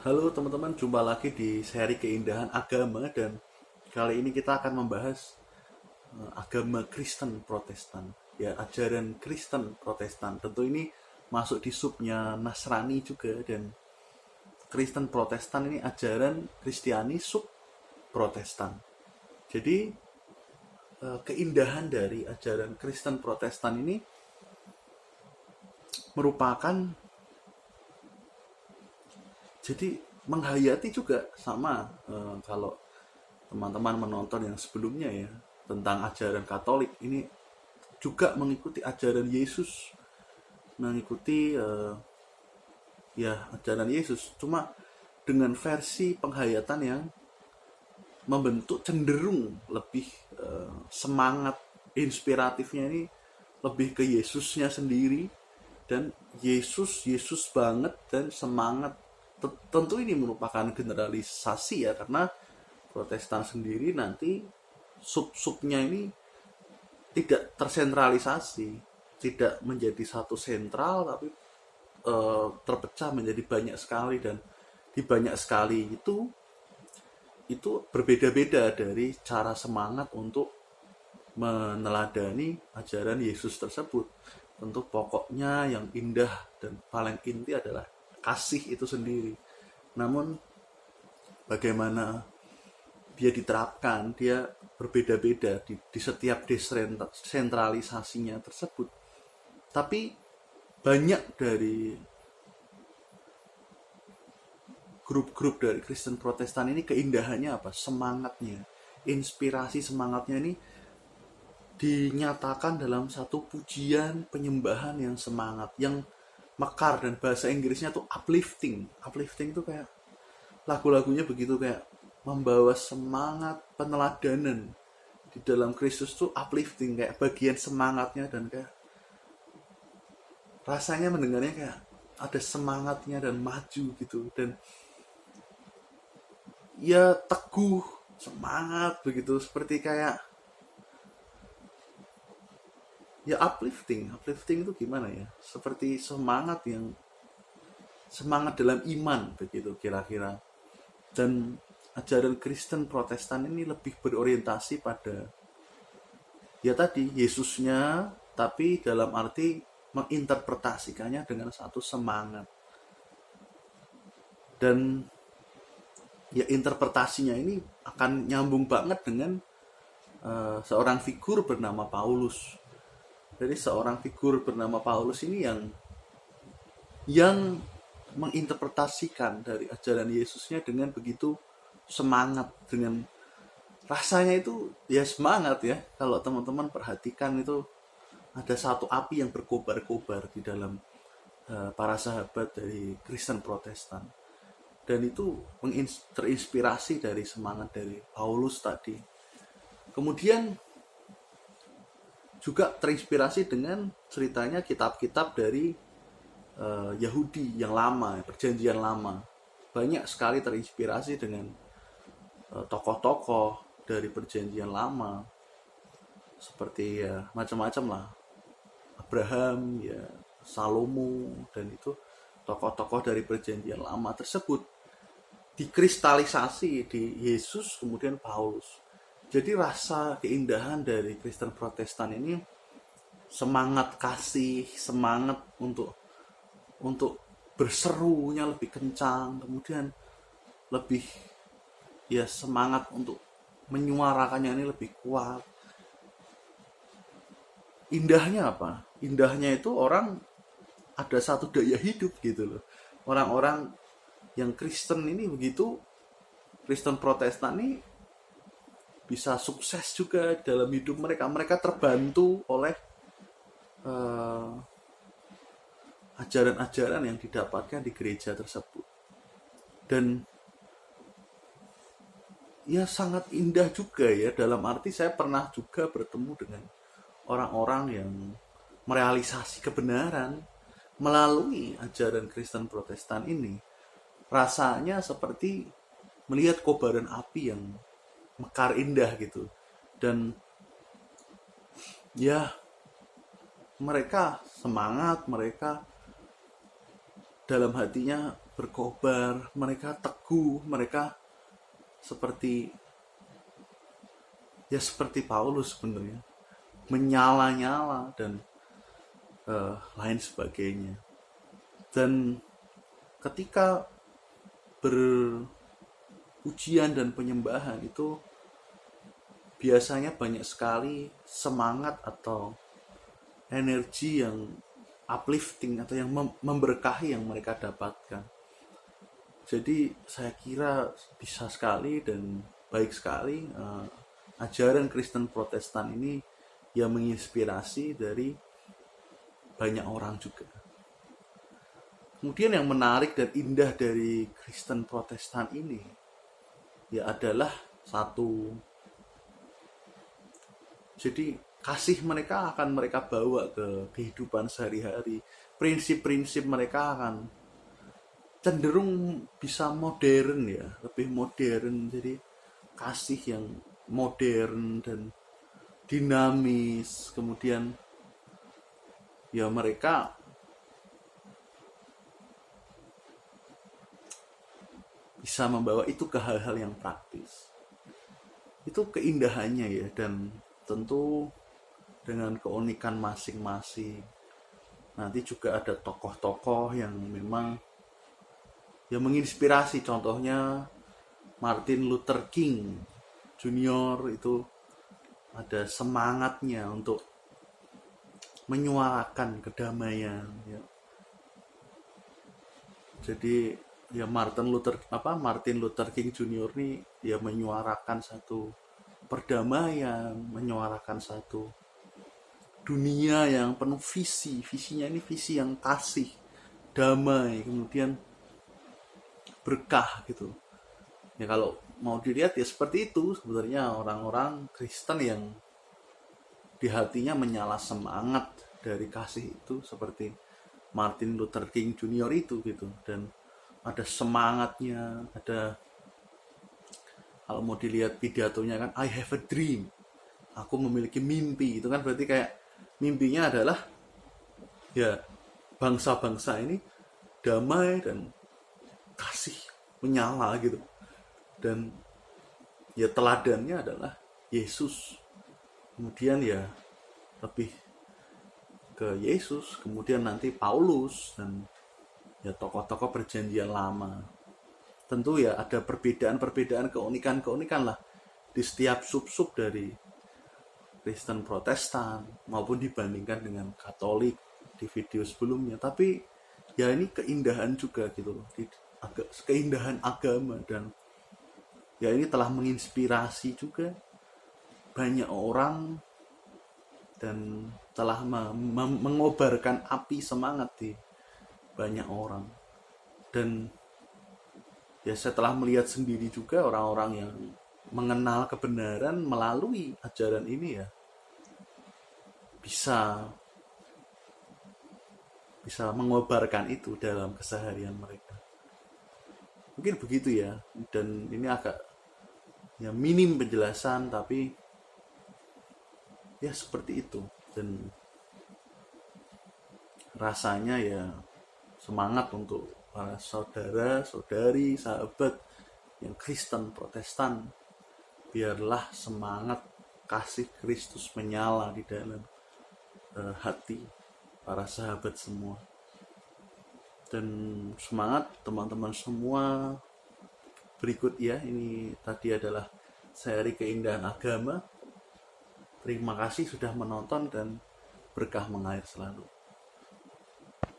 Halo teman-teman, jumpa lagi di seri keindahan agama dan kali ini kita akan membahas agama Kristen Protestan. Ya, ajaran Kristen Protestan. Tentu ini masuk di subnya Nasrani juga dan Kristen Protestan ini ajaran Kristiani sub Protestan. Jadi keindahan dari ajaran Kristen Protestan ini merupakan jadi menghayati juga sama kalau teman-teman menonton yang sebelumnya ya tentang ajaran Katolik ini juga mengikuti ajaran Yesus, mengikuti ya ajaran Yesus, cuma dengan versi penghayatan yang membentuk cenderung lebih semangat inspiratifnya ini lebih ke Yesusnya sendiri dan Yesus banget dan semangat. Tentu ini merupakan generalisasi ya karena Protestan sendiri nanti sub-subnya ini tidak tersentralisasi, tidak menjadi satu sentral tapi terpecah menjadi banyak sekali dan di banyak sekali itu berbeda-beda dari cara semangat untuk meneladani ajaran Yesus tersebut. Tentu pokoknya yang indah dan paling inti adalah kasih itu sendiri. Namun bagaimana dia diterapkan, dia berbeda-beda di setiap desentralisasinya tersebut. Tapi banyak dari grup-grup dari Kristen Protestan ini keindahannya apa? Semangatnya, inspirasi semangatnya ini dinyatakan dalam satu pujian penyembahan yang semangat, yang mekar dan bahasa Inggrisnya tuh uplifting. Uplifting tuh kayak lagu-lagunya begitu kayak membawa semangat peneladanan di dalam Kristus tuh uplifting kayak bagian semangatnya dan kayak rasanya mendengarnya kayak ada semangatnya dan maju gitu dan ya teguh semangat begitu seperti kayak ya uplifting itu gimana ya seperti semangat dalam iman begitu kira-kira dan ajaran Kristen Protestan ini lebih berorientasi pada ya tadi Yesusnya tapi dalam arti menginterpretasikannya dengan satu semangat dan ya interpretasinya ini akan nyambung banget dengan seorang figur bernama Paulus. Jadi seorang figur bernama Paulus ini yang menginterpretasikan dari ajaran Yesusnya dengan begitu semangat, dengan rasanya itu ya semangat ya. Kalau teman-teman perhatikan itu ada satu api yang berkobar-kobar di dalam para sahabat dari Kristen Protestan. Dan itu terinspirasi dari semangat dari Paulus tadi. Kemudian juga terinspirasi dengan ceritanya kitab-kitab dari Yahudi yang lama, perjanjian lama. Banyak sekali terinspirasi dengan tokoh-tokoh dari perjanjian lama. Seperti ya macam-macam lah. Abraham, ya Salomo, dan itu tokoh-tokoh dari perjanjian lama tersebut dikristalisasi di Yesus kemudian Paulus. Jadi rasa keindahan dari Kristen Protestan ini semangat kasih, semangat untuk berserunya lebih kencang, kemudian lebih ya semangat untuk menyuarakannya ini lebih kuat. Indahnya apa? Indahnya itu orang ada satu daya hidup gitu loh. Orang-orang yang Kristen ini begitu, Kristen Protestan ini bisa sukses juga dalam hidup mereka. Mereka terbantu oleh ajaran-ajaran yang didapatkan di gereja tersebut. Dan ya sangat indah juga ya dalam arti saya pernah juga bertemu dengan orang-orang yang merealisasi kebenaran melalui ajaran Kristen Protestan ini. Rasanya seperti melihat kobaran api yang mekar indah gitu. Dan ya mereka semangat, mereka dalam hatinya berkobar, mereka teguh, mereka seperti seperti Paulus sebenarnya, menyala-nyala dan lain sebagainya. Dan ketika berujian dan penyembahan itu biasanya banyak sekali semangat atau energi yang uplifting atau yang memberkahi yang mereka dapatkan. Jadi saya kira bisa sekali dan baik sekali ajaran Kristen Protestan ini yang menginspirasi dari banyak orang juga. Kemudian yang menarik dan indah dari Kristen Protestan ini adalah satu, jadi kasih mereka akan mereka bawa ke kehidupan sehari-hari. Prinsip-prinsip mereka akan cenderung bisa modern, lebih modern. Jadi kasih yang modern dan dinamis. Kemudian mereka bisa membawa itu ke hal-hal yang praktis. Itu keindahannya dan tentu dengan keunikan masing-masing. Nanti juga ada tokoh-tokoh yang memang menginspirasi. Contohnya Martin Luther King Junior itu ada semangatnya untuk menyuarakan kedamaian. Jadi Martin Luther King Junior ini menyuarakan satu perdamaian, menyuarakan satu dunia yang penuh visi. Visinya ini visi yang kasih, damai, kemudian berkah gitu. Kalau mau dilihat seperti itu sebenarnya orang-orang Kristen yang di hatinya menyala semangat dari kasih itu, seperti Martin Luther King Junior itu gitu. Dan ada semangatnya, ada, kalau mau dilihat pidatonya kan, I have a dream, aku memiliki mimpi. Itu kan berarti kayak mimpinya adalah bangsa-bangsa ini damai dan kasih menyala gitu. Dan teladannya adalah Yesus. Kemudian lebih ke Yesus, kemudian nanti Paulus dan tokoh-tokoh perjanjian lama. Tentu ada perbedaan-perbedaan, keunikan-keunikan lah di setiap sub-sub dari Kristen Protestan maupun dibandingkan dengan Katolik di video sebelumnya. Tapi ini keindahan juga gitu loh, keindahan agama. Dan ini telah menginspirasi juga banyak orang dan telah mengobarkan api semangat di banyak orang. Dan saya telah melihat sendiri juga orang-orang yang mengenal kebenaran melalui ajaran ini bisa mengobarkan itu dalam keseharian mereka. Mungkin begitu dan ini agak minim penjelasan, tapi seperti itu. Dan rasanya semangat untuk para saudara, saudari, sahabat yang Kristen Protestan, biarlah semangat kasih Kristus menyala di dalam hati para sahabat semua. Dan semangat teman-teman semua. Berikut ini tadi adalah seri keindahan agama. Terima kasih sudah menonton dan berkah mengalir selalu.